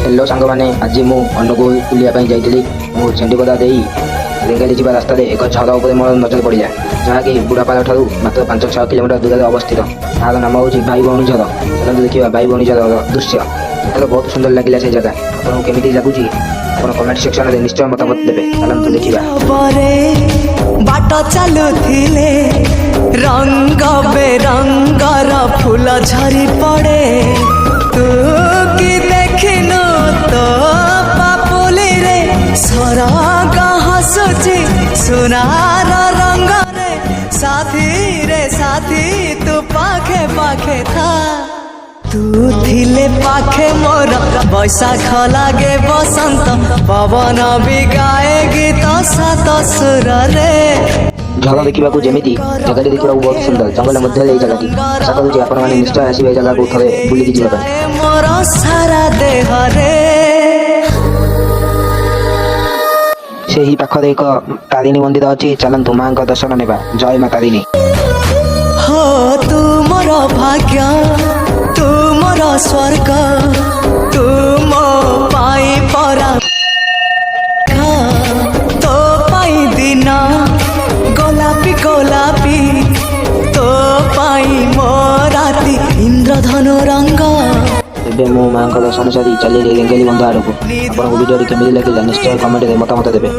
Hello सांग मैंने आज मु अनुगुल बुलाई जाइली चंडीपदा दे रेंगाली जा रास्तार एक झर उपर मोर नजर पड़ा जहाँकि बुढ़ापाल ठार मात्र 5-6 किलोमीटर दूर अवस्थित तार नाम हूँ भाई भौणी झर। चलते देखा भाई भौणी झर दृश्य तो बहुत सुंदर लगे से जगह आपको केमी लगुच आप कमेंट सेक्शन में निश्चय मतामत देवे। चलते देखा बाट चलुथिले रंग बेरंगर फूल झरी पड़े तू कि देखिनु तो पापुली रे सरग हसुची सुनार रंग रे साथी तू पाखे पाखे था तू थिले पाखे मोर बैशाख लागे बसंत पवन भी गाए गीत सात सुर रे। झर देखा जमी जगह देखा बहुत सुंदर जंगल मध्य जगह आशा करुँच आप निश्चय आसवे जगह को थे बुलिकी जावाई मोर सारा देह रे से ही पाखरे एक तारिणी मंदिर अच्छी। चलतु माँ का दर्शन नेबा। जय माँ तारिणी। हो तू मोर भाग्य तू मोर स्वर्ग तू मो पाई परा तो पाई दिन गोलापी गोलापी तो पाई मो राती इंद्रधनु रंग। एबे मो माँ का दर्शन सारी चली रेंगाली बंध आड़ को। आपको वीडियो केमी लगे निश्चय कमेंट में मतामत देवे।